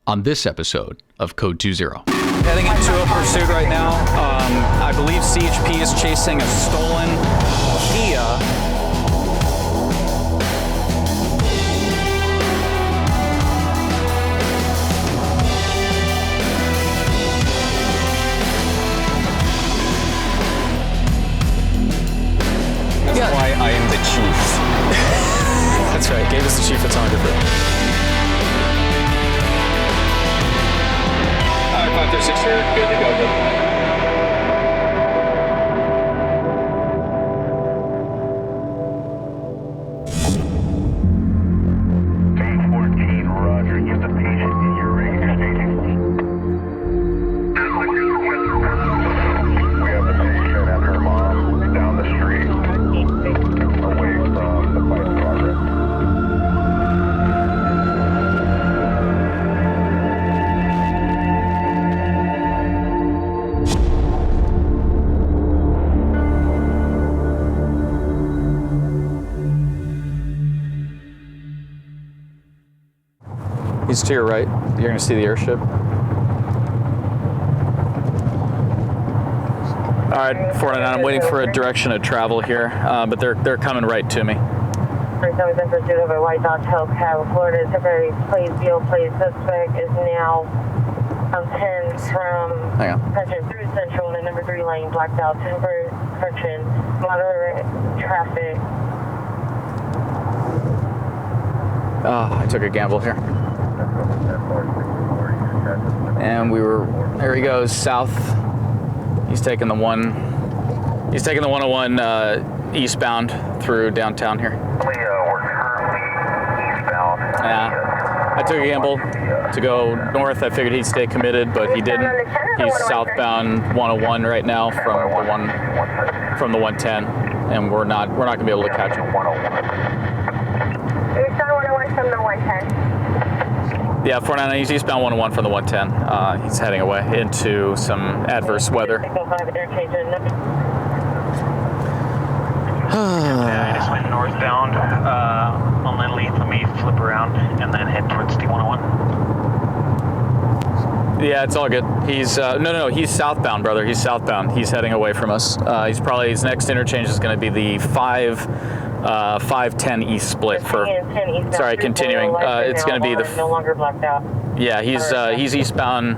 on this episode of Code 20. Heading into a pursuit right now. I believe CHP is chasing a stolen Kia. That's why I am the chief. That's right, gave us the chief photographer. All right, 536 here, good to go. He's to your right. You're going to see the airship. All right, 499. I'm waiting for a direction of travel here, but they're coming right to me. Pursuit of a white Dodge Hellcat, Florida. Temporary plate, vehicle plate suspect is now on 10 from Hutchin through Central in the number 3 lane, blacked out. Temporary Hutchin, moderate traffic. I took a gamble here. And there he goes, south. He's taking the 101 eastbound through downtown here. Yeah, I took a gamble to go north. I figured he'd stay committed, but he didn't. He's southbound 101 right now from the 110, and we're not gonna be able to catch him. Eastbound 101 from the 110. Yeah, 499, he's eastbound 101 from the 110. He's heading away into some adverse weather. I just went northbound on Lindley. Let me flip around and then head towards D101. Yeah, it's all good. He's no, he's southbound, brother. He's southbound. He's heading away from us. His next interchange is going to be the 510 east split for. Sorry, continuing. It's going to be the. No longer blacked out. Yeah, he's eastbound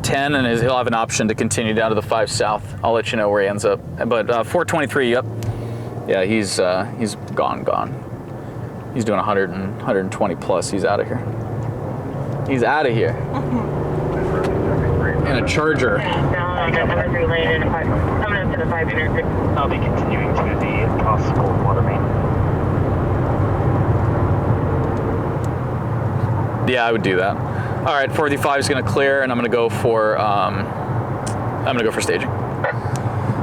10, and he'll have an option to continue down to the 5 south. I'll let you know where he ends up. But 423, yep. Yeah, he's gone. He's doing 100 and 120 plus. He's out of here. He's out of here. In a Charger. Number 3 lane and coming up to the 5 intersection. I'll be continuing to the possible water main. Yeah, I would do that. All right, 435 is going to clear, and I'm going to go for staging.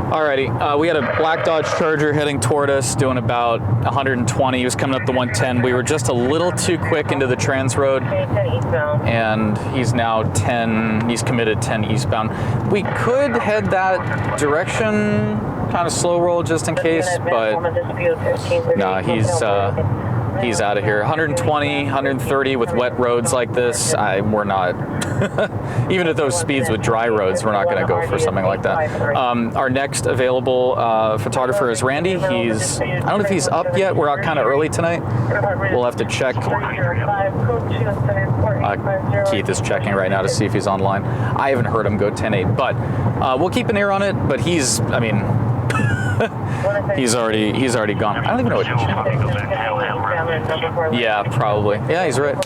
Alrighty, we had a black Dodge Charger heading toward us, doing about 120. He was coming up the 110. We were just a little too quick into the trans road, and he's now 10. He's committed 10 eastbound. We could head that direction, kind of slow roll just in case, but no, he's out of here. 120, 130 with wet roads like this, we're not, even at those speeds with dry roads, we're not going to go for something like that. Our next available photographer is Randy. I don't know if he's up yet. We're out kind of early tonight. We'll have to check. Keith is checking right now to see if he's online. I haven't heard him go 10-8, but we'll keep an ear on it, but he's already gone. I don't even know what. Yeah, probably. Yeah, he's right.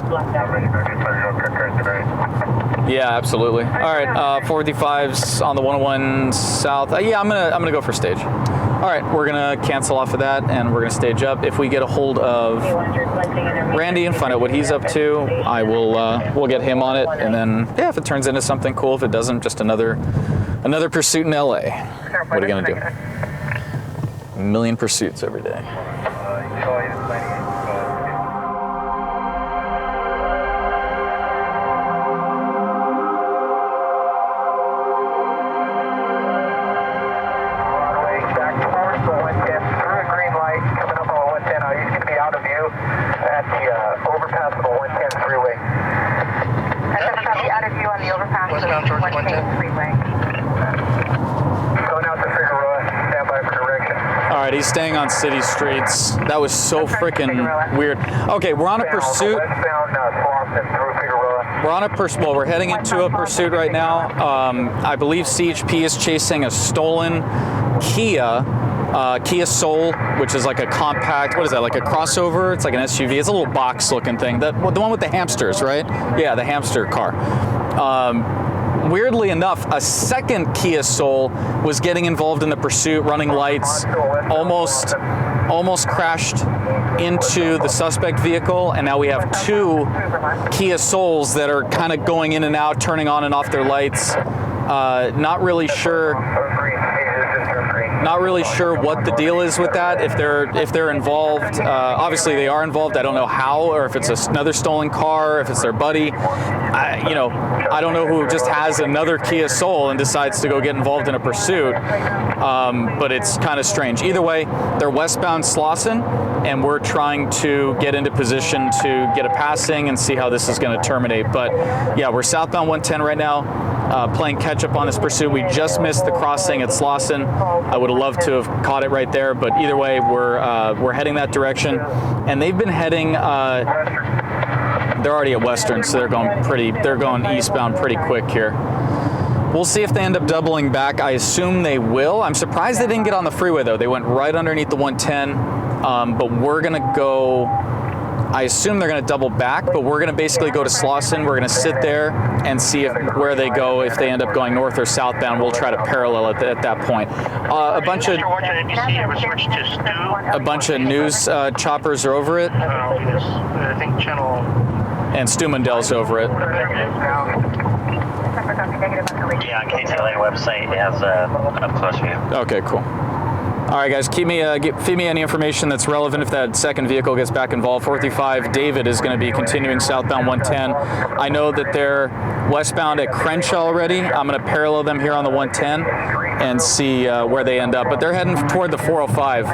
Yeah, absolutely. All right, 455's on the 101 south. Yeah, I'm gonna go for stage. All right, we're gonna cancel off of that, and we're gonna stage up. If we get a hold of Randy and find out what he's up to, I will. We'll get him on it, and then yeah, if it turns into something cool. If it doesn't, just another pursuit in LA. What are you gonna do? A million pursuits every day. At the overpass of the 110 freeway. right, he's staying on city streets. That was so freaking weird. Okay, we're on a pursuit. We're on a pursuit. Well, we're heading into a pursuit right now. I believe CHP is chasing a stolen Kia Soul, which is like a compact. What is that? Like a crossover? It's like an SUV. It's a little box-looking thing. The one with the hamsters, right? Yeah, the hamster car. Weirdly enough, a second Kia Soul was getting involved in the pursuit, running lights, almost crashed into the suspect vehicle, and now we have two Kia Souls that are kind of going in and out, turning on and off their lights. Not really sure what the deal is with that. If they're involved, obviously they are involved. I don't know how, or if it's another stolen car, if it's their buddy. I don't know who just has another Kia Soul and decides to go get involved in a pursuit. But it's kind of strange. Either way, they're westbound Slauson, and we're trying to get into position to get a passing and see how this is going to terminate. But yeah, we're southbound 110 right now. Playing catch up on this pursuit. We just missed the crossing at Slauson. I would have loved to have caught it right there, but either way, we're heading that direction. And they've been heading. They're already at Western, so they're going eastbound pretty quick here. We'll see if they end up doubling back. I assume they will. I'm surprised they didn't get on the freeway though. They went right underneath the 110. But we're gonna go. I assume they're going to double back, but we're going to basically go to Slauson. We're going to sit there and see where they go. If they end up going north or southbound, we'll try to parallel it at that point. A bunch of news choppers are over it. I think channel. And Stu Mundell's over it. Yeah, on KTLA website, it has an up-close view. Okay, cool. All right, guys, feed me any information that's relevant if that second vehicle gets back involved. 435 David is going to be continuing southbound 110. I know that they're westbound at Crenshaw already. I'm going to parallel them here on the 110 and see where they end up. But they're heading toward the 405,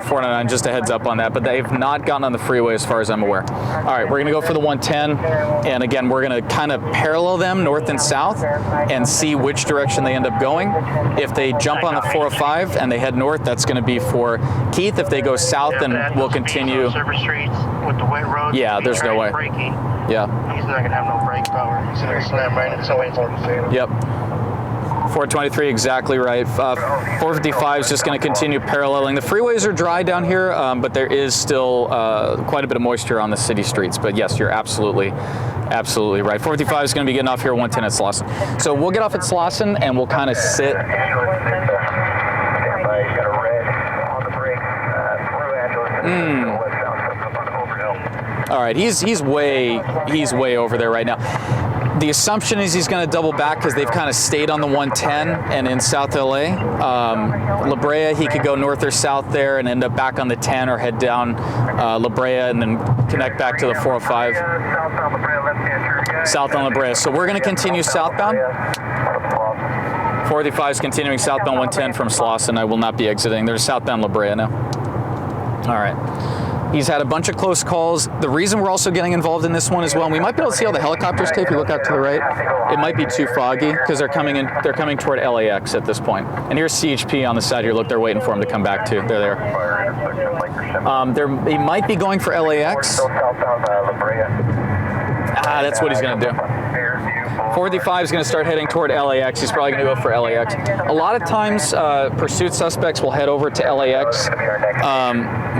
499, just a heads up on that. But they've not gotten on the freeway as far as I'm aware. All right, we're going to go for the 110. And again, we're going to kind of parallel them north and south and see which direction they end up going. If they jump on the 405 and they head north, that's going to be for Keith. If they go south, then we'll continue. Yeah, there's no way. Yeah. He's not going to have no brake power. He's going to slam right into somebody's face. Yep. 423, exactly right. 455 is just going to continue paralleling. The freeways are dry down here, but there is still quite a bit of moisture on the city streets. But yes, you're absolutely right. 455 is going to be getting off here at 110 at Slauson. So we'll get off at Slauson and we'll kind of sit. All right, he's way over there right now. The assumption is he's going to double back because they've kind of stayed on the 110 and in South LA. La Brea, he could go north or south there and end up back on the 10 or head down La Brea and then connect back to the 405. South on La Brea. So we're going to continue southbound. 435 is continuing southbound 110 from Slauson. I will not be exiting. There's southbound La Brea now. All right. He's had a bunch of close calls. The reason we're also getting involved in this one as well, and we might be able to see all the helicopters tape. You look out to the right. It might be too foggy because they're coming toward LAX at this point. And here's CHP on the side here. Look, they're waiting for him to come back too. They're there. He might be going for LAX. That's what he's going to do. 435 is going to start heading toward LAX. He's probably going to go for LAX. A lot of times, pursuit suspects will head over to LAX.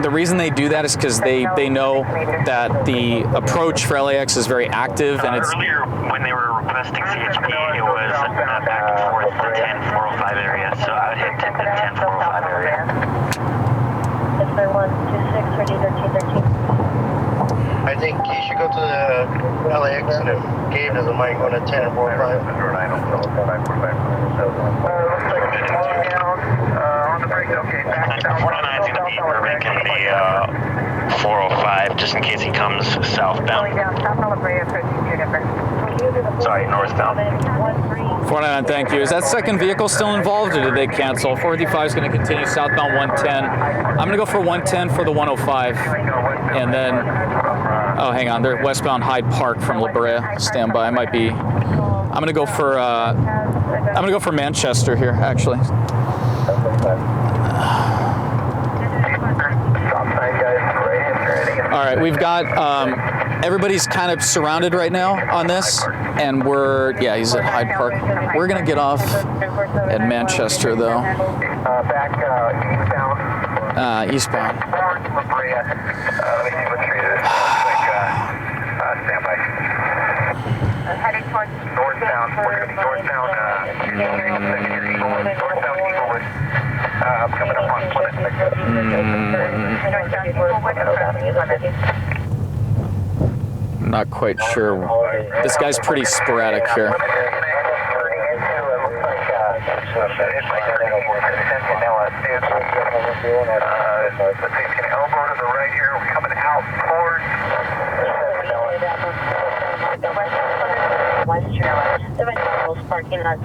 The reason they do that is because they know that the approach for LAX is very active, and it's earlier when they were requesting CHP, it was back and forth to 10-405 area, so I would hit 10-405 area. I think he should go to the LAX, and if Gabe doesn't mind going to 10 and 405. Looks like the 49 is going to be making the 405 just in case he comes southbound. Sorry, northbound. 499, thank you. Is that second vehicle still involved, or did they cancel? 435 is going to continue southbound 110. I'm going to go for 110 for the 105, and then, oh, hang on, they're westbound Hyde Park from La Brea. Stand by. I'm going to go for Manchester here, actually. right, we've got everybody's kind of surrounded right now on this, and he's at Hyde Park. We're gonna get off at Manchester though. Back eastbound. Eastbound. Towards La Brea. Let me see what street it is. Stand by. Heading towards Northbound. We're going to be northbound. Northbound Eaglewood. Coming up on Plymouth. Not quite sure. This guy's pretty sporadic here. Let's see, it's going to elbow to the right here. We're coming out towards parking lot.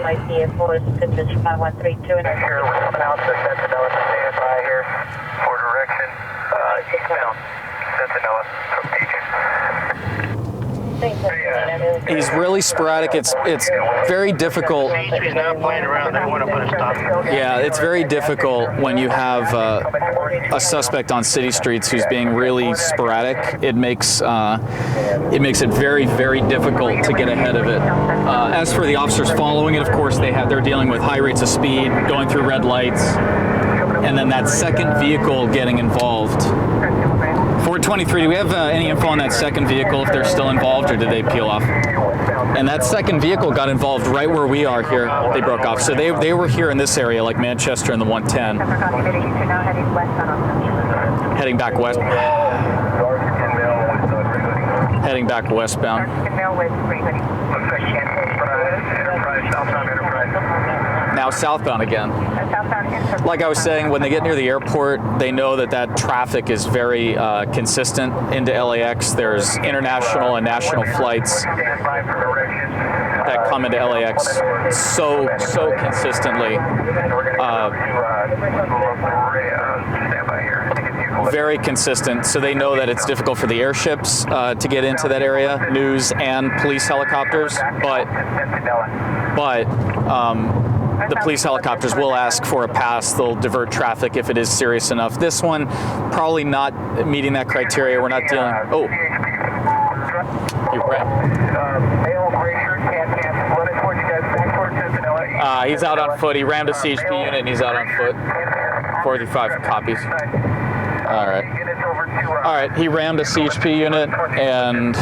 White vehicle is condition 5132. And here we're coming out to Sentinella. Stand by here for direction eastbound. Sentinella from Beach. He's really sporadic. It's very difficult. He's not playing around. They want to put a stop. Yeah, it's very difficult when you have a suspect on city streets who's being really sporadic. It makes it very, very difficult to get ahead of it. As for the officers following it, of course, they're dealing with high rates of speed, going through red lights, and then that second vehicle getting involved. 423, do we have any info on that second vehicle, if they're still involved, or did they peel off? And that second vehicle got involved right where we are here. They broke off. So they were here in this area, like Manchester and the 110. Heading back west. Heading back westbound. Now southbound again. Like I was saying, when they get near the airport, they know that traffic is very consistent into LAX. There's international and national flights that come into LAX so consistently. Very consistent, so they know that it's difficult for the airships to get into that area, news and police helicopters, but the police helicopters will ask for a pass. They'll divert traffic if it is serious enough. This one, probably not meeting that criteria. We're not dealing. Oh, you're right. He's out on foot. He rammed a CHP unit and he's out on foot. 45 copies. All right. All right. He rammed a CHP unit and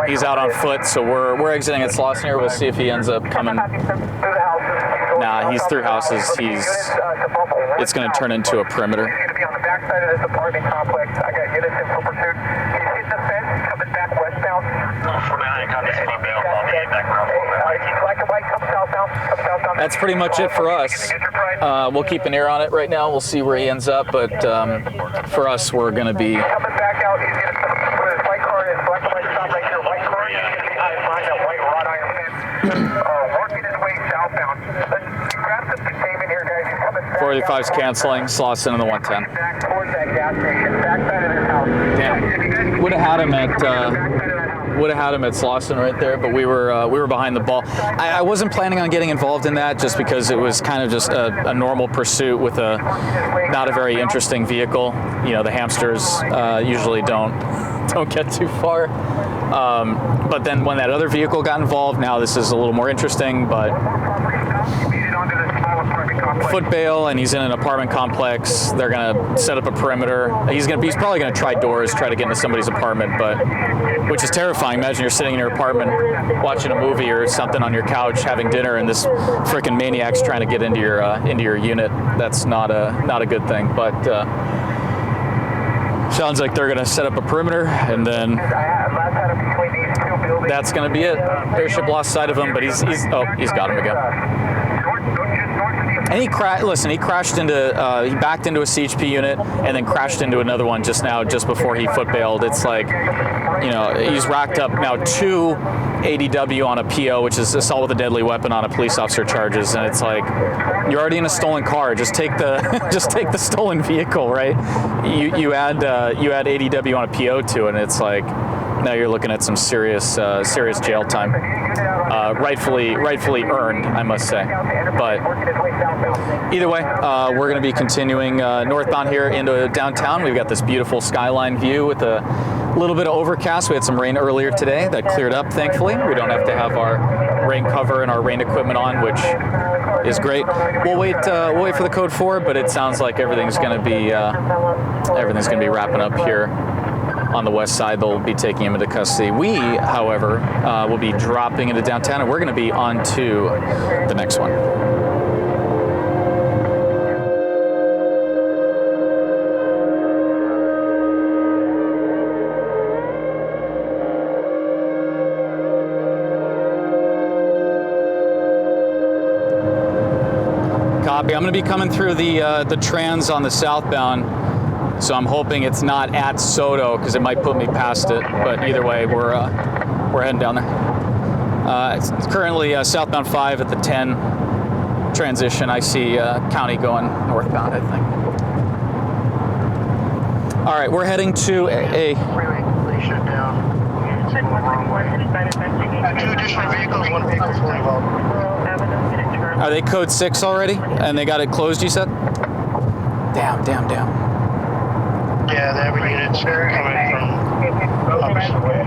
he's out on foot, so we're exiting at Slauson here. We'll see if he ends up coming. Nah, he's through houses. It's going to turn into a perimeter. He's going to be on the backside of this apartment complex. I got units in full pursuit. He's hitting the fence, coming back westbound. 49, copy, city bail, call me back around. Black and white, come southbound. That's pretty much it for us. We'll keep an ear on it right now. We'll see where he ends up, but for us, we're going to be. Coming back out, he's going to put his white car in. Black and white stop right here. White car, he's going to be behind that white wrought iron fence. Working his way southbound. Let's grab some containment here, guys. He's coming back 45's canceling. Slauson in the 110. back towards that gas station. Backside of their house. Damn. Would have had him at. Would have had him at Slauson right there, but we were behind the ball. I wasn't planning on getting involved in that just because it was kind of just a normal pursuit with not a very interesting vehicle. You know, the hamsters usually don't get too far. But then when that other vehicle got involved, now this is a little more interesting, but foot bail and he's in an apartment complex. They're gonna set up a perimeter. He's probably gonna try doors, try to get into somebody's apartment, but which is terrifying. Imagine you're sitting in your apartment watching a movie or something on your couch having dinner and this freaking maniac's trying to get into your unit. That's not a good thing, but sounds like they're gonna set up a perimeter and then that's gonna be it. Airship lost sight of him, but he's got him again. And he crashed into, he backed into a CHP unit and then crashed into another one just before he foot bailed. It's like, you know, he's racked up now 2 ADW on a PO, which is assault with a deadly weapon on a police officer charges. And it's like, you're already in a stolen car. Just take the stolen vehicle, right? You add ADW on a PO to it, and it's like, now you're looking at some serious jail time. rightfully earned, I must say. But either way, we're going to be continuing northbound here into downtown. We've got this beautiful skyline view with a little bit of overcast. We had some rain earlier today that cleared up, thankfully. We don't have to have our rain cover and our rain equipment on, which is great. We'll wait for the code 4, but it sounds like everything's going to be wrapping up here on the west side. They'll be taking him into custody. We, however, will be dropping into downtown, and we're going to be on to the next one. Copy. I'm going to be coming through the trans on the southbound, so I'm hoping it's not at Soto because it might put me past it. But either way, we're heading down there. It's currently southbound 5 at the 10 transition. I see county going northbound, I think. All right, we're heading to a Shut down. 2 additional vehicles, 1 vehicle fully involved. Are they code 6 already? And they got it closed, you said? Damn. Yeah, they have units coming from opposite way.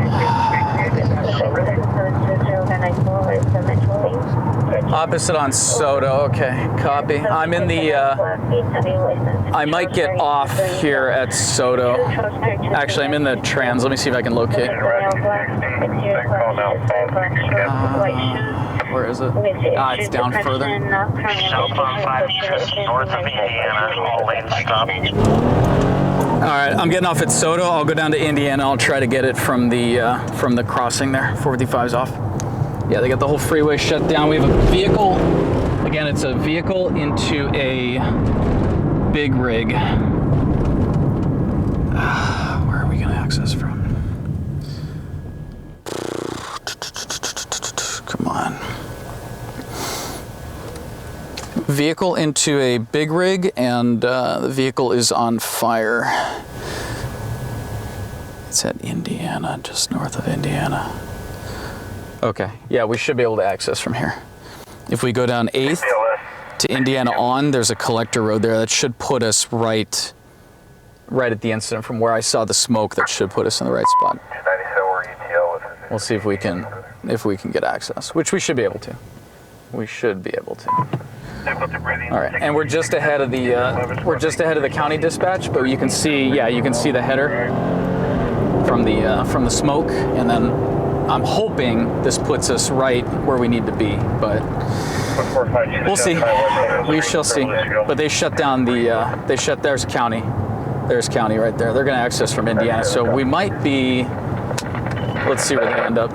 Opposite on Soto, okay, copy. I'm in the, I might get off here at Soto. Actually, I'm in the trans. Let me see if I can locate. Where is it? It's down further. Southbound 5 just north of Indiana, all lanes stopped. All right, I'm getting off at Soto. I'll go down to Indiana. I'll try to get it from the crossing there. 455's off. Yeah, they got the whole freeway shut down. We have a vehicle. Again, it's a vehicle into a big rig. Where are we going to access from? Come on. Vehicle into a big rig, and the vehicle is on fire. It's at Indiana, just north of Indiana. Okay, yeah, we should be able to access from here. If we go down 8th to Indiana on, there's a collector road there that should put us right at the incident from where I saw the smoke. That should put us in the right spot. We'll see if we can get access, which we should be able to. We should be able to. All right, and we're just ahead of the county dispatch, but you can see the header from the smoke, and then I'm hoping this puts us right where we need to be, but we'll see. We shall see. But they shut down there's county. There's county right there. They're going to access from Indiana, so we might be. Let's see where they end up.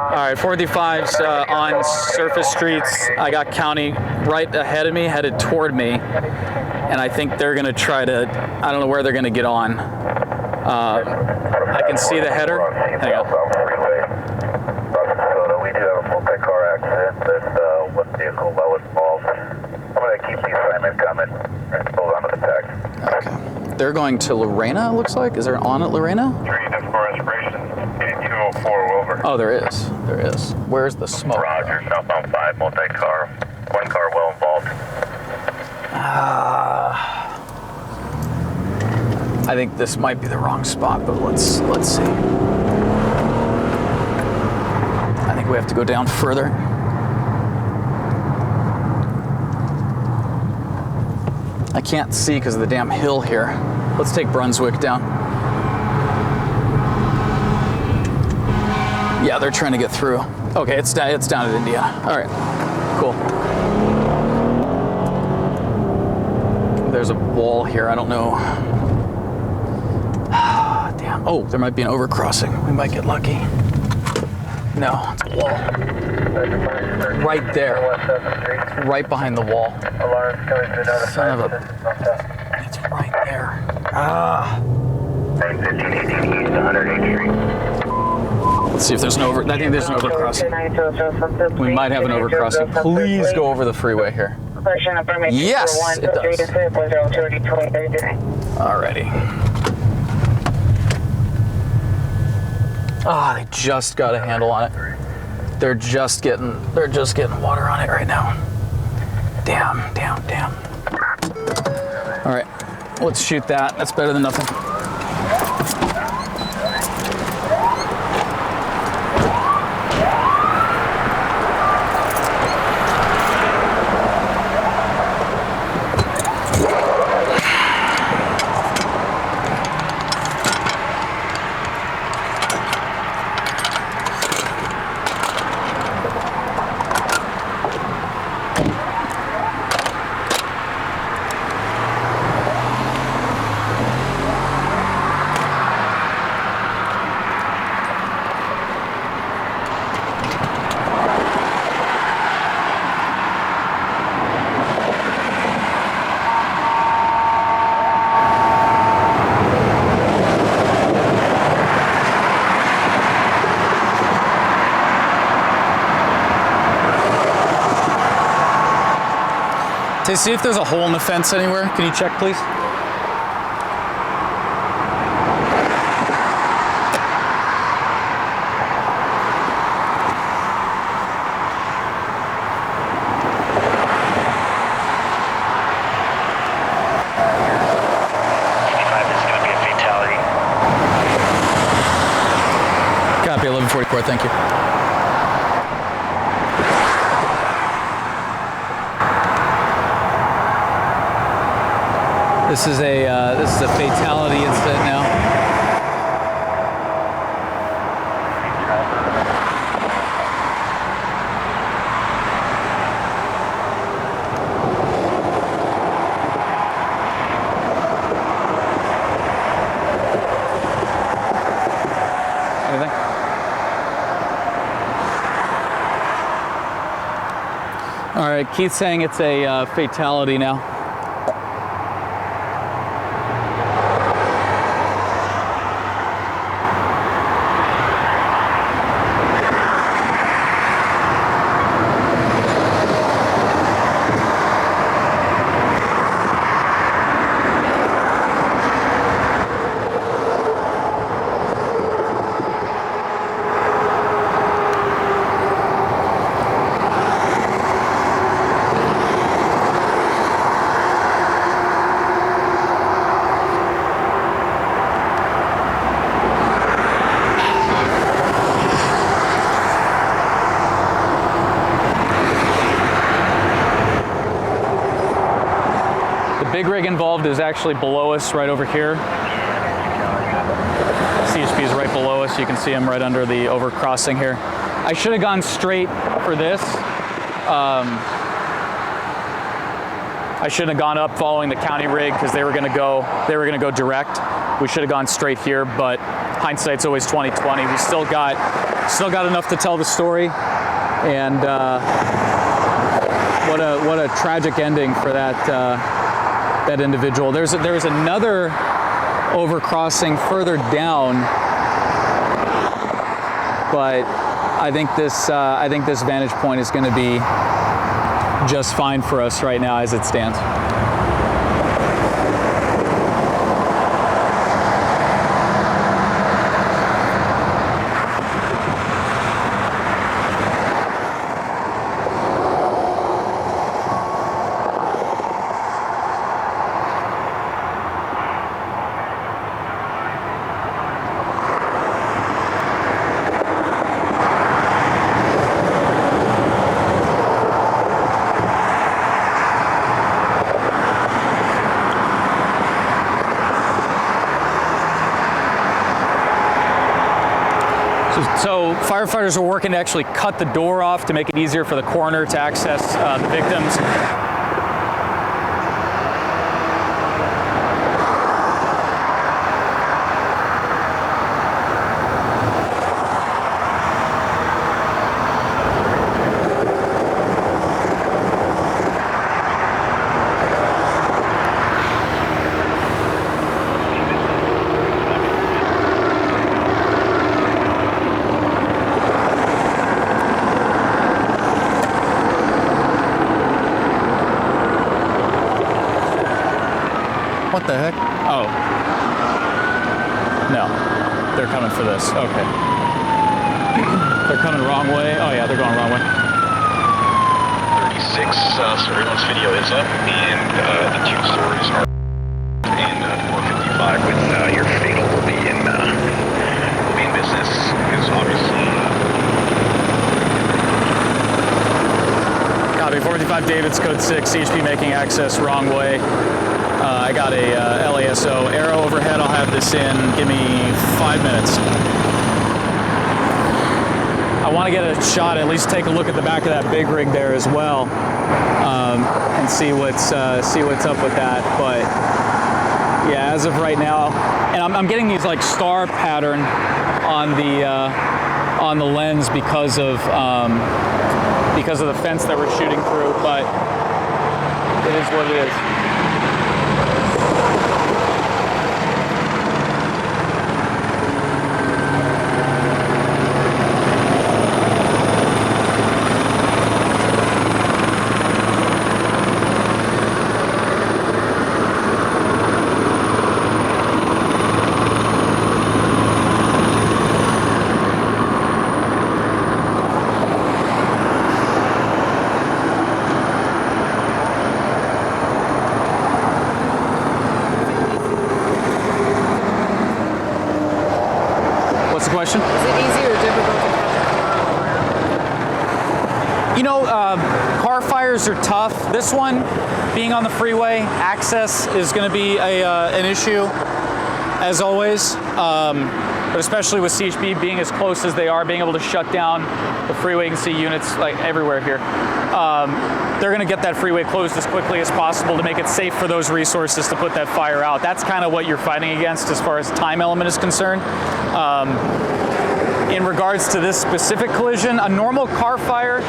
All right, 455's on surface streets. I got county right ahead of me, headed toward me, and I think they're going to try to. I don't know where they're going to get on. I can see the header. Hang on. We do have a multi-car accident. There's one vehicle well involved. I'm going to keep the assignment coming and hold on to the tag. Okay. They're going to Lorena, it looks like. Is there on at Lorena? 3-4 inspiration, 8204 Wilbur. Oh, there is. There is. Where's the smoke? Roger, southbound 5, multi-car. 1 car well involved. I think this might be the wrong spot, but let's see. I think we have to go down further. I can't see because of the damn hill here. Let's take Brunswick down. Yeah, they're trying to get through. Okay, it's down at Indiana. All right, cool. There's a wall here. I don't know. Damn. Oh, there might be an overcrossing. We might get lucky. No, it's a wall. Right there. Right behind the wall. Son of a... It's right there. Let's see if there's an I think there's an overcrossing. We might have an overcrossing. Please go over the freeway here. Yes, it does. Alrighty. They just got a handle on it. They're just getting water on it right now. Damn. All right, let's shoot that. That's better than nothing. Hey, see if there's a hole in the fence anywhere. Can you check, please? Copy, 1144, thank you. This is a fatality incident now. Anything? All right, Keith's saying it's a fatality now. Big rig involved is actually below us, right over here. CHP is right below us. You can see him right under the overcrossing here. I should have gone straight for this. I shouldn't have gone up following the county rig because they were going to go direct. We should have gone straight here, but hindsight's always 20/20. We still got enough to tell the story, and what a tragic ending for that individual. There's another overcrossing further down, but I think this vantage point is going to be just fine for us right now as it stands. So firefighters are working to actually cut the door off to make it easier for the coroner to access the victims. What the heck? Oh. No. They're coming for this. Okay. They're coming wrong way. Oh yeah, they're going wrong way. 36 surveillance video is up, and the two stories are in 455 with your fatal will be in business, because obviously. Copy, 455 David's code 6, CHP making access wrong way. I got a LASO arrow overhead. I'll have this in. Give me 5 minutes. I want to get a shot, at least take a look at the back of that big rig there as well, and see what's up with that. But yeah, as of right now, and I'm getting these like star pattern on the lens because of the fence that we're shooting through. But it is what it is. Question? Is it easy or difficult to catch a car? You know, car fires are tough. This one, being on the freeway, access is going to be an issue, as always. But especially with CHP being as close as they are, being able to shut down the freeway. You can see units like everywhere here. They're going to get that freeway closed as quickly as possible to make it safe for those resources to put that fire out. That's kind of what you're fighting against as far as time element is concerned. In regards to this specific collision, a normal car fire,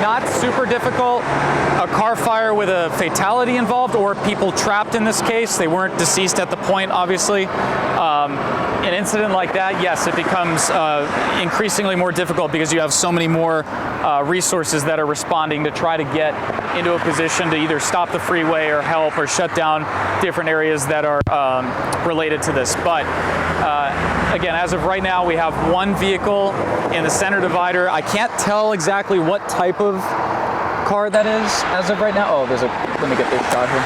not super difficult. A car fire with a fatality involved or people trapped in this case, they weren't deceased at the point, obviously. An incident like that, yes, it becomes increasingly more difficult because you have so many more resources that are responding to try to get into a position to either stop the freeway or help or shut down different areas that are related to this. But again, as of right now, we have one vehicle in the center divider. I can't tell exactly what type of car that is as of right now. Oh, let me get this shot here.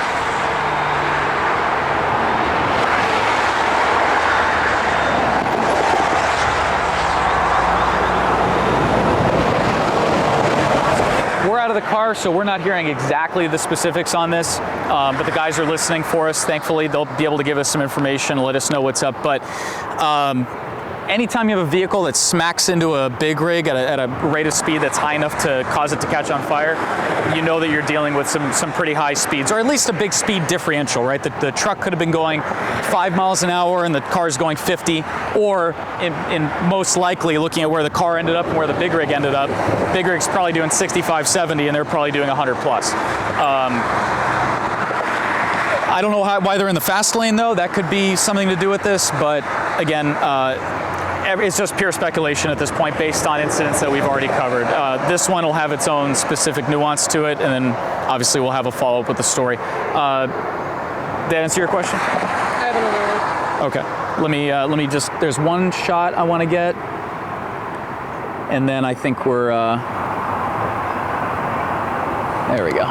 We're out of the car, so we're not hearing exactly the specifics on this, but the guys are listening for us. Thankfully, they'll be able to give us some information, let us know what's up. But anytime you have a vehicle that smacks into a big rig at a rate of speed that's high enough to cause it to catch on fire, you know that you're dealing with some pretty high speeds, or at least a big speed differential, right? The truck could have been going 5 miles an hour and the car's going 50, or in most likely, looking at where the car ended up and where the big rig ended up, big rig's probably doing 65, 70, and they're probably doing 100 plus. I don't know why they're in the fast lane, though. That could be something to do with this, but again, it's just pure speculation at this point based on incidents that we've already covered. This one will have its own specific nuance to it, and then obviously we'll have a follow-up with the story. Did that answer your question? I have another one. Okay. Let me just, there's one shot I want to get, and then I think we're, there we go.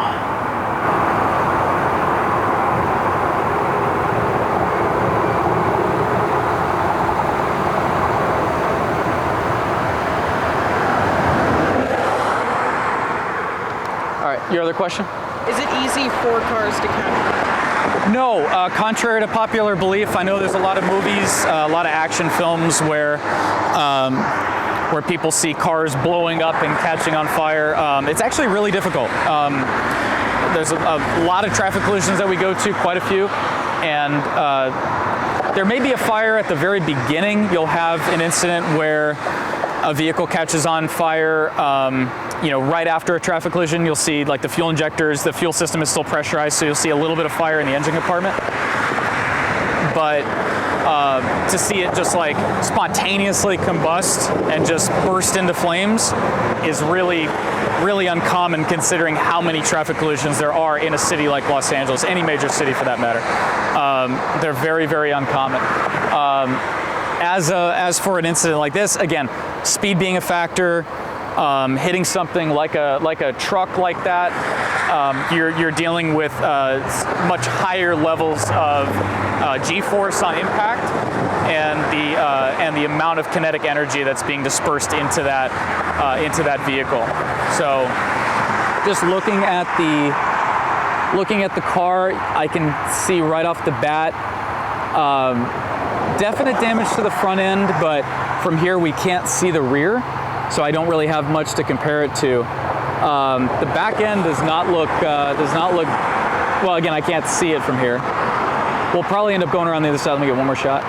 Your other question? Is it easy for cars to catch? No, contrary to popular belief, I know there's a lot of movies, a lot of action films where people see cars blowing up and catching on fire. It's actually really difficult. There's a lot of traffic collisions that we go to, quite a few, and there may be a fire at the very beginning. You'll have an incident where a vehicle catches on fire, right after a traffic collision. You'll see like the fuel injectors, the fuel system is still pressurized, so you'll see a little bit of fire in the engine compartment. But to see it just like spontaneously combust and just burst into flames is really, really uncommon considering how many traffic collisions there are in a city like Los Angeles, any major city for that matter. They're very, very uncommon. As for an incident like this, again, speed being a factor, hitting something like a truck like that, you're dealing with much higher levels of G-force on impact, and the amount of kinetic energy that's being dispersed into that vehicle. So, just looking at the car, I can see right off the bat definite damage to the front end, but from here we can't see the rear, so I don't really have much to compare it to. The back end does not look well. Again, I can't see it from here. We'll probably end up going around the other side. Let me get one more shot.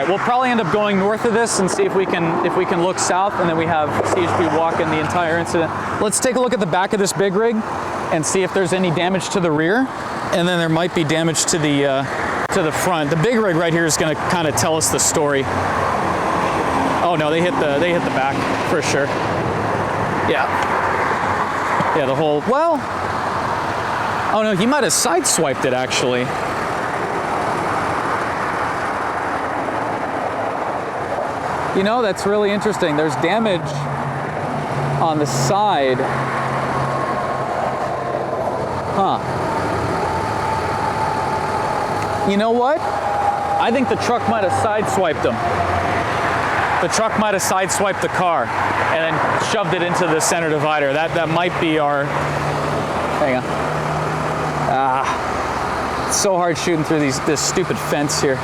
We'll probably end up going north of this and see if we can look south, and then we have CHP walk in the entire incident. Let's take a look at the back of this big rig and see if there's any damage to the rear, and then there might be damage to the front. The big rig right here is going to kind of tell us the story. Oh no, they hit the back for sure. Yeah, the whole, well, oh no, he might have sideswiped it actually. You know, that's really interesting. There's damage on the side. Huh. You know what? I think the truck might have sideswiped him. The truck might have sideswiped the car and then shoved it into the center divider. That might be our... Hang on. It's so hard shooting through this stupid fence here.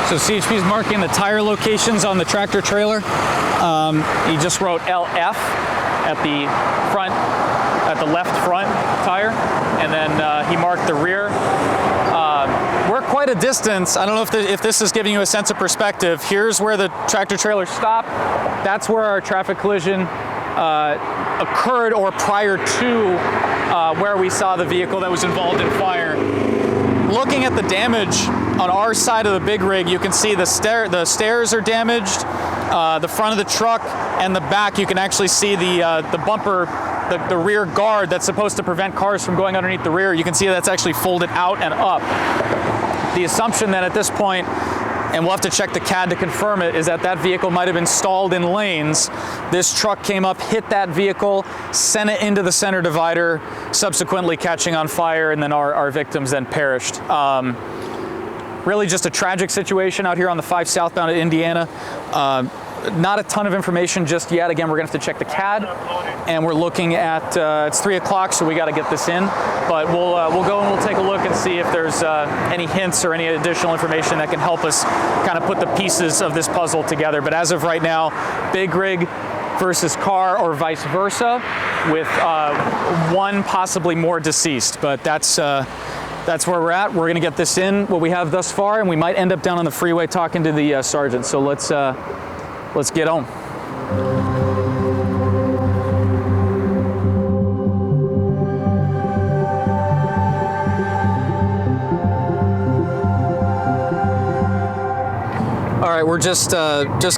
So CHP is marking the tire locations on the tractor trailer. He just wrote LF at the front, at the left front tire, and then he marked the rear. We're quite a distance. I don't know if this is giving you a sense of perspective. Here's where the tractor trailer stopped. That's where our traffic collision occurred, or prior to where we saw the vehicle that was involved in fire. Looking at the damage on our side of the big rig, you can see the stairs are damaged, the front of the truck, and the back. You can actually see the bumper, the rear guard that's supposed to prevent cars from going underneath the rear. You can see that's actually folded out and up. The assumption then at this point, and we'll have to check the CAD to confirm it, is that that vehicle might have been stalled in lanes. This truck came up, hit that vehicle, sent it into the center divider, subsequently catching on fire, and then our victims then perished. Really just a tragic situation out here on the 5 southbound of Indiana. Not a ton of information just yet. Again, we're gonna have to check the CAD, and we're looking at, it's 3 o'clock, so we gotta get this in. But we'll go and we'll take a look and see if there's any hints or any additional information that can help us kind of put the pieces of this puzzle together. But as of right now, big rig versus car, or vice versa, with one, possibly more deceased. But that's where we're at. We're gonna get this in, what we have thus far, and we might end up down on the freeway talking to the sergeant. So let's get on. we're just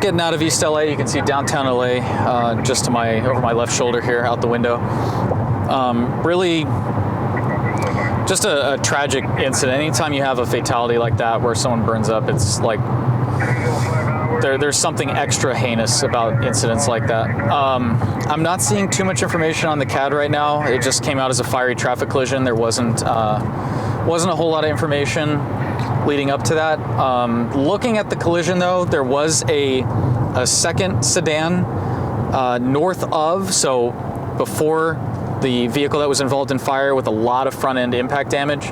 getting out of East LA. You can see downtown LA just to over my left shoulder here out the window. Really just a tragic incident. Anytime you have a fatality like that where someone burns up, it's like there's something extra heinous about incidents like that. I'm not seeing too much information on the CAD right now. It just came out as a fiery traffic collision. There wasn't a whole lot of information leading up to that. Looking at the collision though, there was a second sedan north of, so before the vehicle that was involved in fire, with a lot of front end impact damage.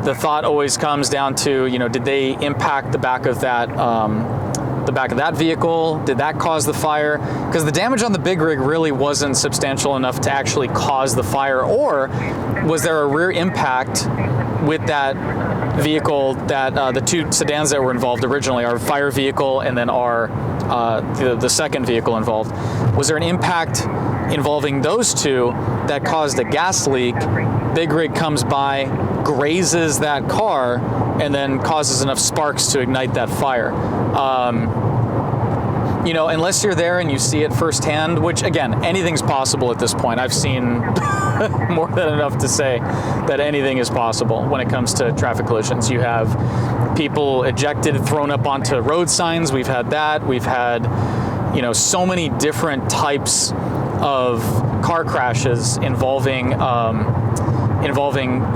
The thought always comes down to, did they impact the back of that vehicle? Did that cause the fire? Because the damage on the big rig really wasn't substantial enough to actually cause the fire. Or was there a rear impact with that vehicle, that the two sedans that were involved originally, our fire vehicle and then the second vehicle involved? Was there an impact involving those two that caused a gas leak? Big rig comes by, grazes that car, and then causes enough sparks to ignite that fire. Unless you're there and you see it firsthand, which again, anything's possible at this point. I've seen more than enough to say that anything is possible when it comes to traffic collisions. You have people ejected, thrown up onto road signs. We've had that. We've had, so many different types of car crashes involving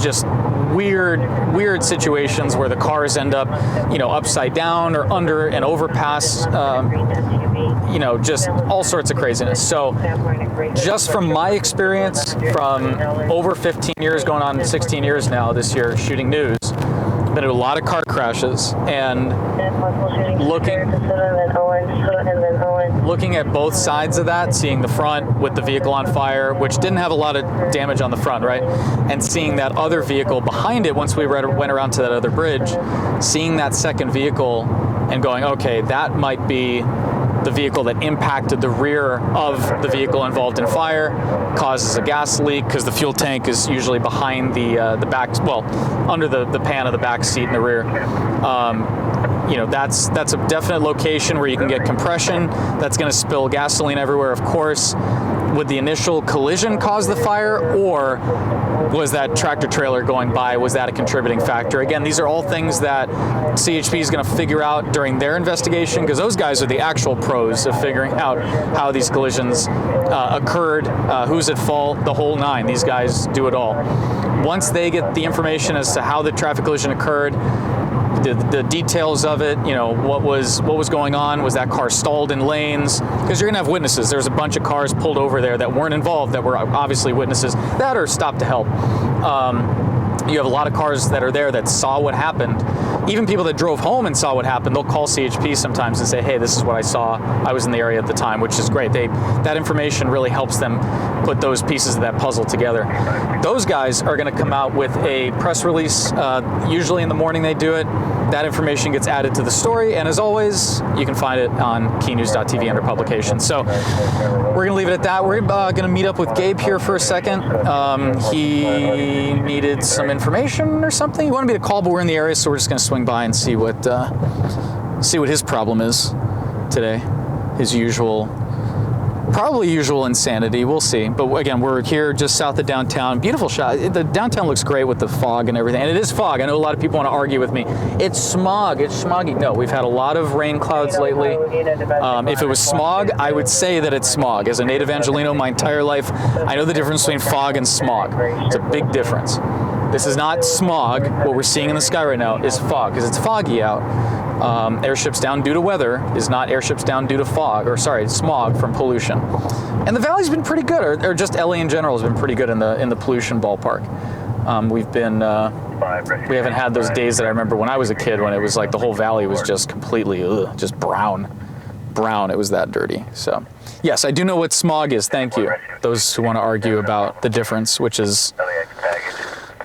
just weird situations where the cars end up, upside down or under an overpass, just all sorts of craziness. So just from my experience, from over 15 years, going on 16 years now this year, shooting news, been to a lot of car crashes, and looking at both sides of that, seeing the front with the vehicle on fire, which didn't have a lot of damage on the front, right? And seeing that other vehicle behind it, once we went around to that other bridge, seeing that second vehicle and going, okay, that might be the vehicle that impacted the rear of the vehicle involved in fire, causes a gas leak because the fuel tank is usually behind the back, under the pan of the back seat in the rear. That's a definite location where you can get compression. That's going to spill gasoline everywhere, of course. Would the initial collision cause the fire, or was that tractor trailer going by, was that a contributing factor? Again, these are all things that CHP is going to figure out during their investigation, because those guys are the actual pros of figuring out how these collisions occurred, who's at fault, the whole nine. These guys do it all. Once they get the information as to how the traffic collision occurred, the details of it, what was going on, was that car stalled in lanes? Because you're gonna have witnesses. There's a bunch of cars pulled over there that weren't involved, that were obviously witnesses, that are stopped to help. You have a lot of cars that are there that saw what happened. Even people that drove home and saw what happened, they'll call CHP sometimes and say, hey, this is what I saw. I was in the area at the time, which is great. That information really helps them put those pieces of that puzzle together. Those guys are going to come out with a press release. Usually in the morning they do it. That information gets added to the story, and as always, you can find it on keynews.tv under publications. So we're going to leave it at that. We're going to meet up with Gabe here for a second. He needed some information or something. He wanted me to call, but we're in the area, so we're just going to swing by and see what his problem is today. His probably usual insanity. We'll see. But again, we're here just south of downtown. Beautiful shot. The downtown looks great with the fog and everything. And it is fog. I know a lot of people want to argue with me. It's smog. It's smoggy. No, we've had a lot of rain clouds lately. If it was smog, I would say that it's smog. As a native Angelino my entire life, I know the difference between fog and smog. It's a big difference. This is not smog. What we're seeing in the sky right now is fog, because it's foggy out. Airships down due to weather is not airships down due to smog from pollution. And the valley's been pretty good, or just LA in general has been pretty good in the pollution ballpark. We haven't had those days that I remember when I was a kid, when it was like the whole valley was just completely just brown. It was that dirty. So yes, I do know what smog is. Thank you. Those who want to argue about the difference, which is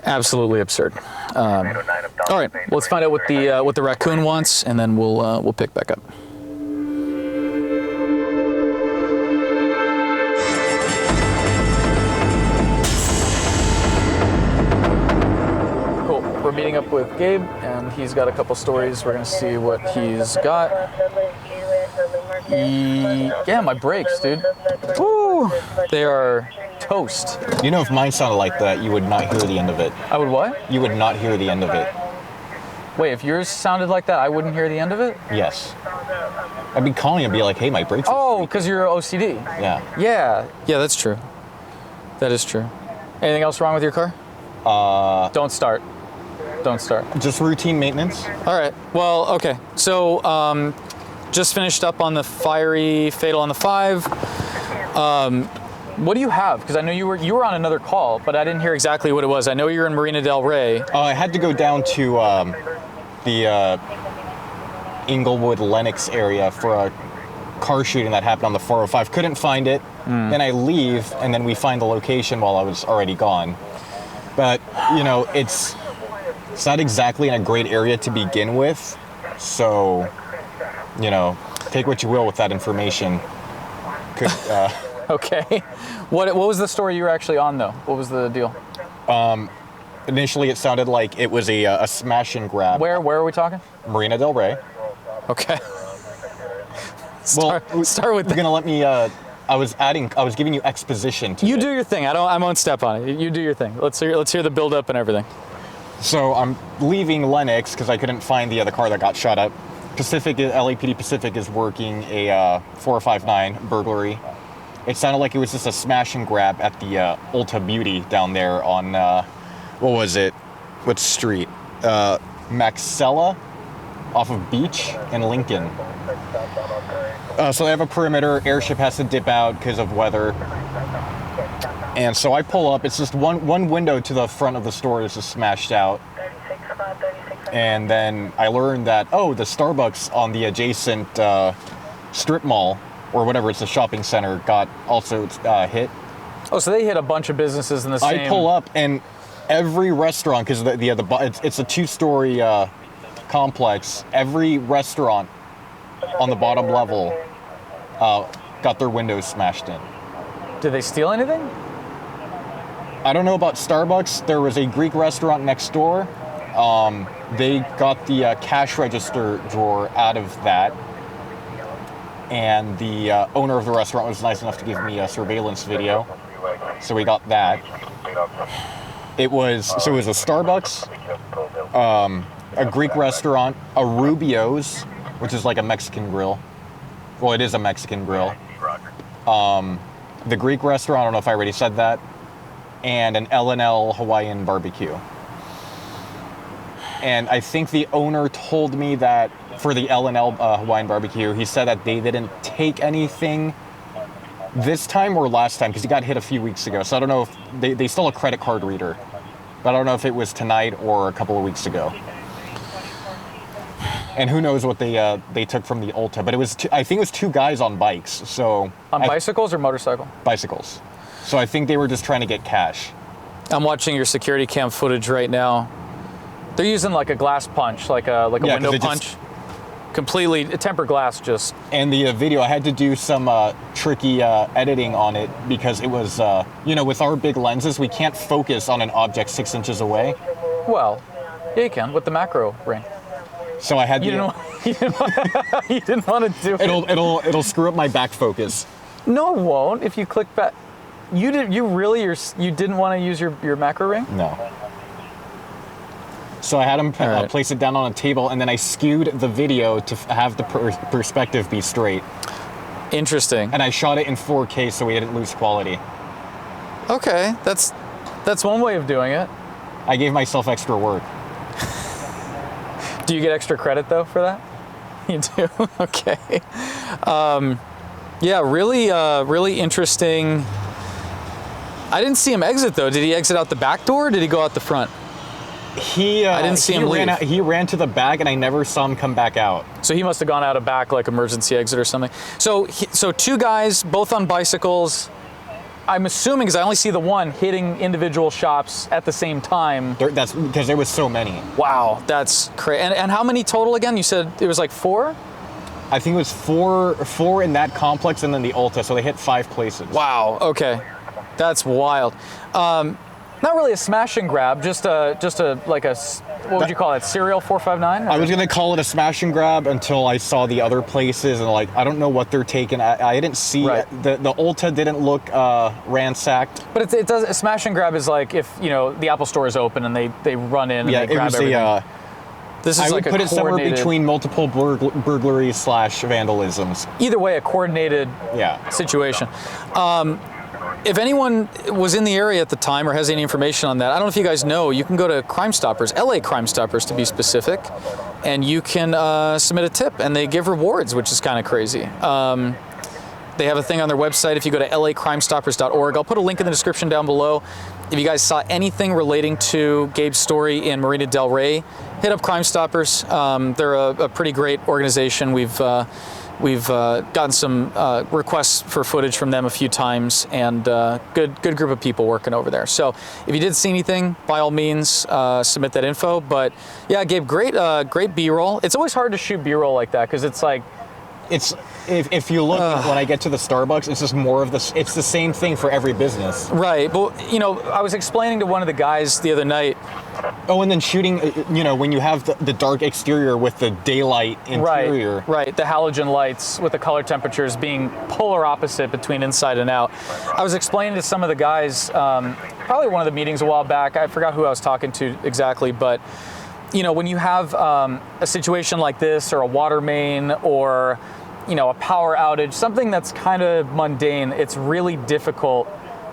absolutely absurd. All right, let's find out what the raccoon wants, and then we'll pick back up. Cool. We're meeting meeting up with Gabe, and he's got a couple stories. We're gonna see what he's got. Yeah, my brakes, dude. Woo! They are toast. You know, if mine sounded like that, you would not hear the end of it. I would what? You would not hear the end of it. Wait, if yours sounded like that, I wouldn't hear the end of it? Yes. I'd be calling and be like, hey, my brakes are Oh, because you're OCD. Yeah. Yeah, that's true. That is true. Anything else wrong with your car? Don't start. Don't start. Just routine maintenance. All right. Well, okay. So, just finished up on the fiery Fatal on the 5. What do you have? Because I know you were on another call, but I didn't hear exactly what it was. I know you're in Marina del Rey. I had to go down to the Inglewood Lenox area for a car shooting that happened on the 405. Couldn't find it. Then I leave, and then we find the location while I was already gone. But, you know, it's not exactly in a great area to begin with. So, you know, take what you will with that information. Okay. What was the story you were actually on, though? What was the deal? Initially, it sounded like it was a smash and grab. Where are we talking? Marina del Rey. Okay. Start with You're that. gonna let me. I was giving you exposition. To You do your thing. I won't step on it. You do your thing. Let's hear the build up and everything. So I'm leaving Lenox because I couldn't find the other car that got shot up. LAPD Pacific is working a 459 burglary. It sounded like it was just a smash and grab at the Ulta Beauty down there on, what was it? What street? Maxella off of Beach and Lincoln. So they have a perimeter. Airship has to dip out because of weather. And so I pull up. It's just one window to the front of the store is just smashed out. And then I learned that, the Starbucks on the adjacent strip mall, or whatever, it's a shopping center, got also hit. Oh, so they hit a bunch of businesses in the same... I pull up, and every restaurant, because it's a 2-story complex, every restaurant on the bottom level got their windows smashed in. Did they steal anything? I don't know about Starbucks. There was a Greek restaurant next door. They got the cash register drawer out of that. And the owner of the restaurant was nice enough to give me a surveillance video. So we got that. It was a Starbucks, a Greek restaurant, a Rubio's, which is like a Mexican grill. Well, it is a Mexican grill. The Greek restaurant, I don't know if I already said that, and an L&L Hawaiian barbecue. And I think the owner told me that for the L&L Hawaiian barbecue, he said that they didn't take anything this time or last time, because he got hit a few weeks ago. So I don't know if they stole a credit card reader, but I don't know if it was tonight or a couple of weeks ago. And who knows what they took from the Ulta, but I think it was 2 guys on bikes. So on bicycles or motorcycle? Bicycles. So I think they were just trying to get cash. I'm watching your security cam footage right now. They're using like a glass punch, like a window punch. Completely tempered glass, just. And the video, I had to do some tricky editing on it because it was, with our big lenses, we can't focus on an object 6 inches away. Well, yeah, you can with the macro ring. So I had you didn't want to do it. It'll screw up my back focus. No, it won't. If you click back, you didn't want to use your macro ring? No. So I had him place it down on a table, and then I skewed the video to have the perspective be straight. Interesting. And I shot it in 4K so we didn't lose quality. Okay, that's one way of doing it. I gave myself extra work. Do you get extra credit though for that? You do? Okay. Yeah, really interesting. I didn't see him exit though. Did he exit out the back door or did he go out the front? I didn't see him leave. He ran to the back and I never saw him come back out. So he must have gone out of back, like emergency exit or something. So 2 guys, both on bicycles. I'm assuming, because I only see the one hitting individual shops at the same time. That's because there was so many. Wow, that's crazy. And how many total again? You said it was like 4? I think it was four in that complex and then the Ulta, so they hit 5 places. Wow, okay. That's wild. Not really a smash and grab, just a what would you call it? Serial 459? I was gonna call it a smash and grab until I saw the other places, and like I don't know what they're taking. I didn't see the Ulta didn't look ransacked. But it does. A smash and grab is like if the Apple Store is open and they run in and they grab everything. This is I would like put it somewhere between multiple burglaries / vandalisms. Either way, a coordinated situation. If anyone was in the area at the time or has any information on that, I don't know if you guys know, you can go to Crime Stoppers, LA Crime Stoppers to be specific, and you can submit a tip, and they give rewards, which is kind of crazy. They have a thing on their website. If you go to lacrimestoppers.org, I'll put a link in the description down below. If you guys saw anything relating to Gabe's story in Marina del Rey, hit up Crime Stoppers. They're a pretty great organization. We've gotten some requests for footage from them a few times, and good group of people working over there. So if you did see anything, by all means, submit that info. But yeah, Gabe, great B-roll. It's always hard to shoot B-roll like that because it's like, if you look when I get to the Starbucks, it's just more of this. It's the same thing for every business. Right, but I was explaining to one of the guys the other night. Oh, and then shooting, when you have the dark exterior with the daylight interior. Right, the halogen lights with the color temperatures being polar opposite between inside and out. I was explaining to some of the guys, probably one of the meetings a while back, I forgot who I was talking to exactly, but when you have a situation like this, or a water main, or a power outage, something that's kind of mundane, it's really difficult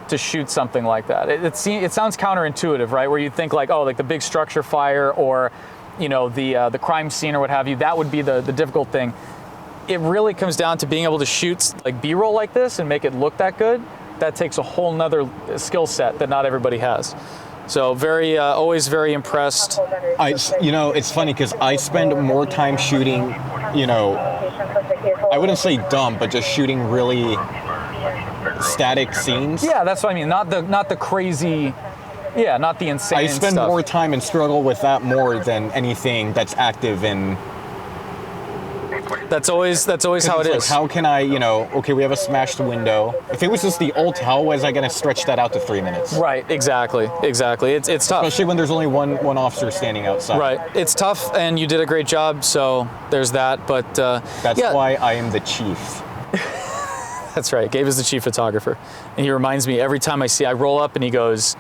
to shoot something like that. It sounds counterintuitive, right? Where you think like, oh, like the big structure fire, or the crime scene or what have you, that would be the difficult thing. It really comes down to being able to shoot like B-roll like this and make it look that good. That takes a whole nother skill set that not everybody has. So always very impressed. It's funny because I spend more time shooting, I wouldn't say dumb, but just shooting really static scenes. Yeah, that's what I mean. Not the crazy, not the insane I spend stuff. more time and struggle with that more than anything that's active and. That's always how it is. Like, how can I, okay, we have a smashed window. If it was just the Ulta, how was I going to stretch that out to 3 minutes? Right, exactly. It's tough. Especially when there's only one officer standing outside. Right, it's tough, and you did a great job, so there's that, but... That's why I am the chief. That's right, Gabe is the chief photographer. And he reminds me every time I roll up and he goes,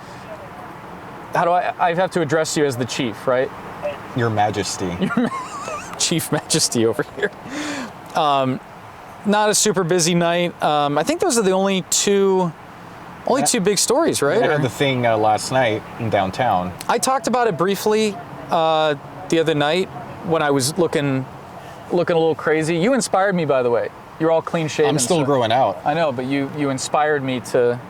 how do I have to address you as the chief, right? Your Majesty. Chief Majesty over here. Not a super busy night. I think those are the only two big stories, right? I had the thing last night in downtown. I talked about it briefly the other night when I was looking a little crazy. You inspired me, by the way. You're all clean shaven. I'm still growing out. I know, but you inspired me to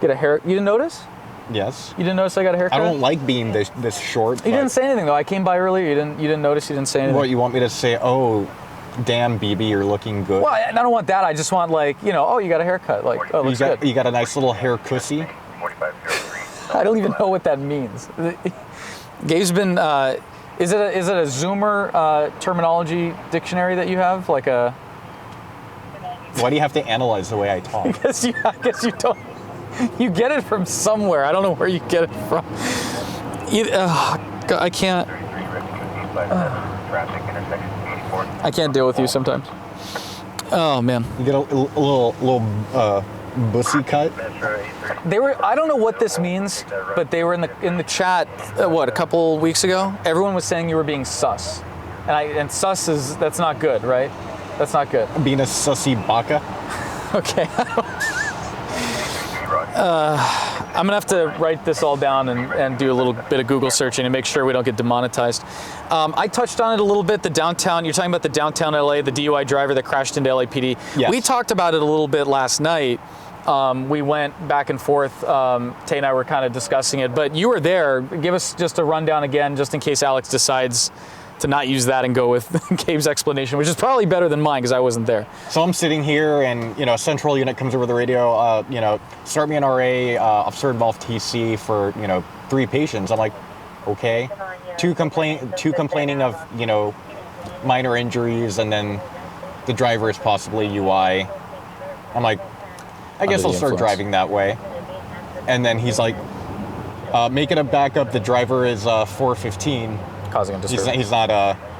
get a hair. You didn't notice? Yes. You didn't notice I got a haircut? I don't like being this short. You didn't say anything though. I came by earlier. You didn't notice. You didn't say anything. What, you want me to say? Oh, damn, BB, you're looking good. Well, I don't want that. I just want like oh, you got a haircut. Like oh, looks good. You got a nice little hair cussy. I don't even know what that means. Gabe's been. Is it a Zoomer terminology dictionary that you have? Like a. Why do you have to analyze the way I talk? I guess you don't. You get it from somewhere. I don't know where you get it from. I can't. I can't deal with you sometimes. Oh man. You get a little bussy cut. They were. I don't know what this means, but they were in the chat. A couple weeks ago? Everyone was saying you were being sus, and sus that's not good, right? That's not good. Being a sussy baka. Okay. I'm gonna have to write this all down and do a little bit of Google searching and make sure we don't get demonetized. I touched on it a little bit, the downtown, you're talking about the downtown LA, the DUI driver that crashed into LAPD. Yes. We talked about it a little bit last night. We went back and forth, Tay and I were kind of discussing it, but you were there. Give us just a rundown again, just in case Alex decides to not use that and go with Gabe's explanation, which is probably better than mine because I wasn't there. So I'm sitting here and, a central unit comes over the radio, start me an RA, officer involved TC for, 3 patients. I'm like, okay. Two complaining of, minor injuries, and then the driver is possibly UI. I'm like, I guess I'll start driving that way. And then he's like, Making a backup. The driver is 415. Causing a disturbance.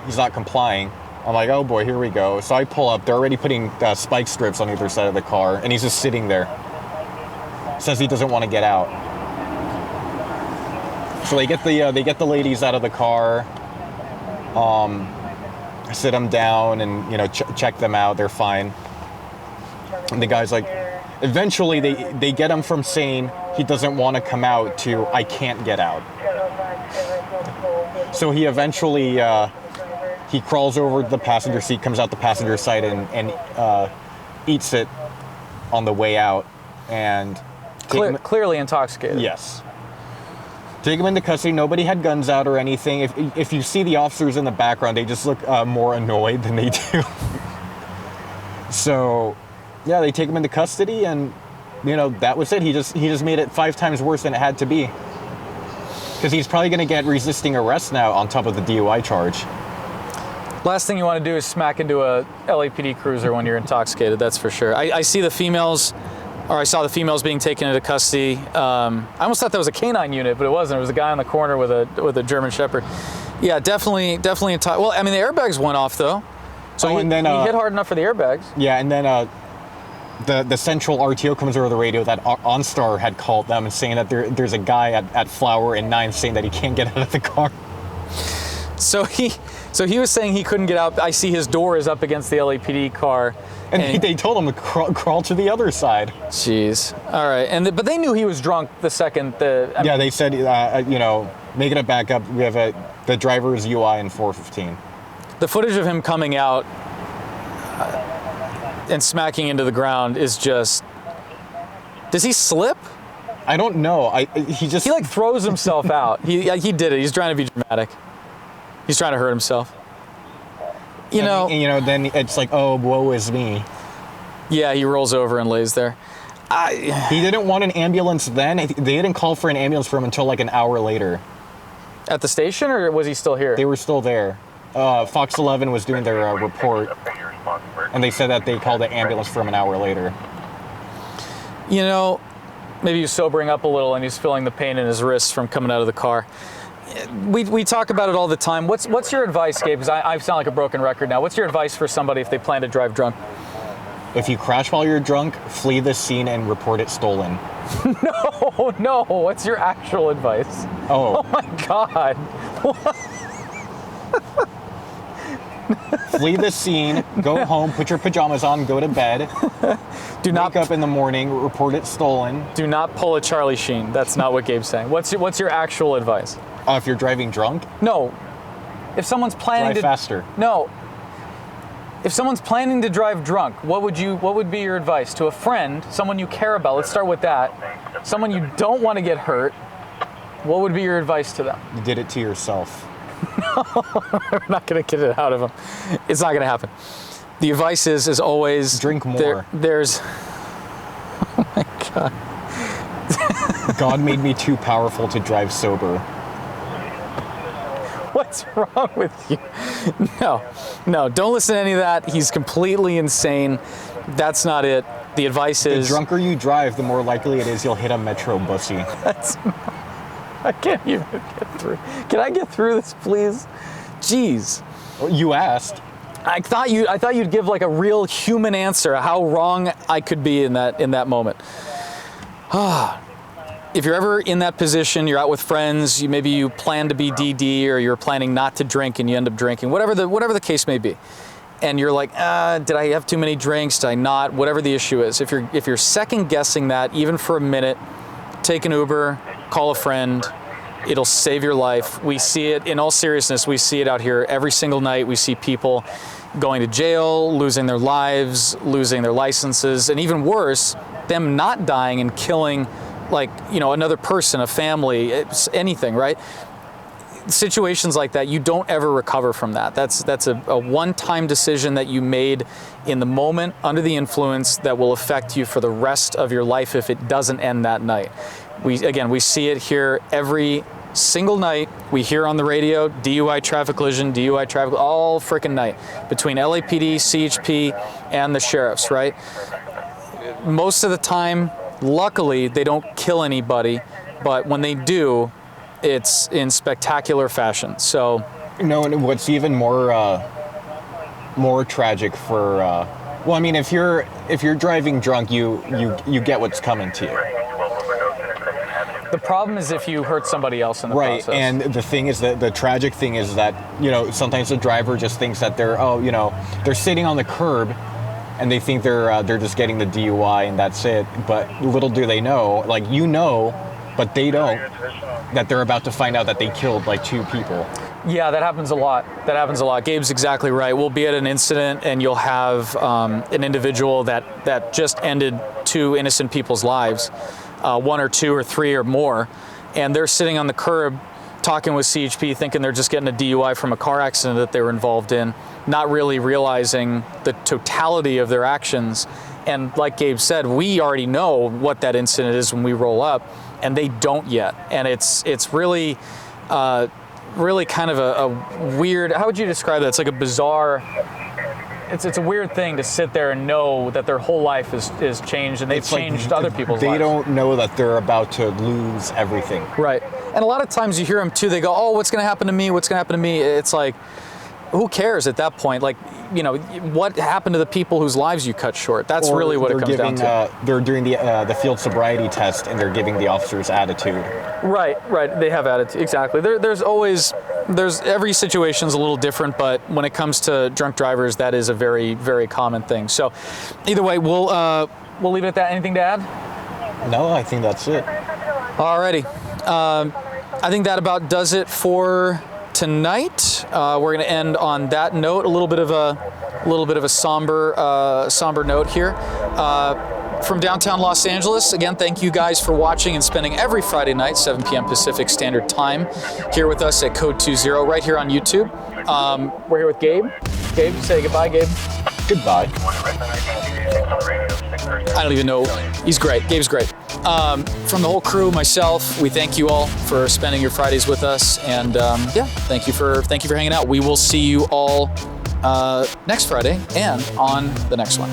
He's not complying. I'm like, oh boy, here we go. So I pull up. They're already putting spike strips on either side of the car, and he's just sitting there. Says he doesn't want to get out. So they get the ladies out of the car, sit them down, and check them out. They're fine. And the guy's like, eventually they get him from saying he doesn't want to come out to I can't get out. So he eventually he crawls over the passenger seat, comes out the passenger side, and eats it on the way out. And clearly intoxicated. Yes. Take him into custody. Nobody had guns out or anything. If you see the officers in the background, they just look more annoyed than they do. So, yeah, they take him into custody, and that was it. He just made it 5 times worse than it had to be. Because he's probably going to get resisting arrest now on top of the DUI charge. Last thing you want to do is smack into a LAPD cruiser when you're intoxicated. That's for sure. I see the females. Or I saw the females being taken into custody. I almost thought that was a canine unit, but it wasn't. It was a guy on the corner with a German Shepherd. Yeah, definitely. Well, I mean, the airbags went off though, so he hit hard enough for the airbags. Yeah, and then the central RTO comes over the radio that OnStar had called them and saying that there's a guy at Flower and 9 saying that he can't get out of the car. So he was saying he couldn't get out. I see his door is up against the LAPD car. And they told him to crawl to the other side. Jeez. All right. But they knew he was drunk the second they said, making it back up. We have the driver's UI in 415. The footage of him coming out and smacking into the ground is just. Does he slip? I don't know. He like throws himself out. He did it. He's trying to be dramatic. He's trying to hurt himself. Then it's like, oh, woe is me. Yeah, he rolls over and lays there. He didn't want an ambulance then. They didn't call for an ambulance for him until like an hour later. At the station, or was he still here? They were still there. Fox 11 was doing their report, and they said that they called an ambulance for him an hour later. Maybe he's sobering up a little and he's feeling the pain in his wrists from coming out of the car. We talk about it all the time. What's your advice, Gabe? Because I sound like a broken record now. What's your advice for somebody if they plan to drive drunk? If you crash while you're drunk, flee the scene and report it stolen. No. What's your actual advice? Oh my God. Flee the scene, go home, put your pajamas on, go to bed. Do not wake up in the morning, report it stolen. Do not pull a Charlie Sheen. That's not what Gabe's saying. What's your actual advice? If you're driving drunk? No. If someone's planning drive faster. No. If someone's planning to drive drunk, what would be your advice to a friend, someone you care about? Let's start with that. Someone you don't want to get hurt. What would be your advice to them? You did it to yourself. No, we're not going to get it out of them. It's not going to happen. The advice is always drink more. There's. Oh my God. God made me too powerful to drive sober. What's wrong with you? No, don't listen to any of that. He's completely insane. That's not it. The advice is... The drunker you drive, the more likely it is you'll hit a metro bussy. I can't even get through. Can I get through this, please? Jeez. You asked. I thought you'd give like a real human answer, how wrong I could be in that moment. If you're ever in that position, you're out with friends, maybe you plan to be DD or you're planning not to drink and you end up drinking, whatever the case may be. And you're like, did I have too many drinks? Did I not? Whatever the issue is. If you're second guessing that, even for a minute, take an Uber, call a friend. It'll save your life. We see it, in all seriousness, we see it out here every single night. We see people going to jail, losing their lives, losing their licenses, and even worse, them not dying and killing another person, a family, anything, right? Situations like that, you don't ever recover from that. That's a one-time decision that you made in the moment under the influence that will affect you for the rest of your life if it doesn't end that night. We see it here every single night. We hear on the radio, DUI traffic collision, all freaking night between LAPD, CHP, and the sheriffs, right? Most of the time, luckily, they don't kill anybody, but when they do, it's in spectacular fashion. So, no, and what's even more tragic for, well, I mean, if you're driving drunk, you get what's coming to you. The problem is if you hurt somebody else in the process. Right, and the thing is that the tragic thing is that, you know, sometimes the driver just thinks that they're sitting on the curb and they think they're just getting the DUI and that's it. But little do they know, like, you know, but they don't, that they're about to find out that they killed like 2 people. Yeah, that happens a lot. Gabe's exactly right. We'll be at an incident and you'll have an individual that just ended 2 innocent people's lives. 1 or 2 or 3 or more, and they're sitting on the curb talking with CHP thinking they're just getting a DUI from a car accident that they were involved in, not really realizing the totality of their actions. And like Gabe said, we already know what that incident is when we roll up, and they don't yet. And it's really kind of a weird, how would you describe that? It's like a bizarre, it's a weird thing to sit there and know that their whole life is changed, and they've changed other people's lives. They don't know that they're about to lose everything. Right. And a lot of times you hear them too, they go, oh, what's going to happen to me? What's going to happen to me? It's like, who cares at that point? Like, you know, what happened to the people whose lives you cut short? That's really what it comes down to. They're doing the field sobriety test, and they're giving the officers attitude. Right. They have attitude. Exactly. There's every situation's a little different, but when it comes to drunk drivers, that is a very, very common thing. So, either way, we'll leave it at that. Anything to add? No, I think that's it. Alrighty. I think that about does it for tonight. We're going to end on that note. A little bit of a somber note here. From downtown Los Angeles, again, thank you guys for watching and spending every Friday night, 7 p.m. Pacific Standard Time, here with us at Code 20, right here on YouTube. We're here with Gabe. Gabe, say goodbye, Gabe. Goodbye. I don't even know. He's great. Gabe's great. From the whole crew, myself, we thank you all for spending your Fridays with us, and yeah, thank you for hanging out. We will see you all next Friday and on the next one.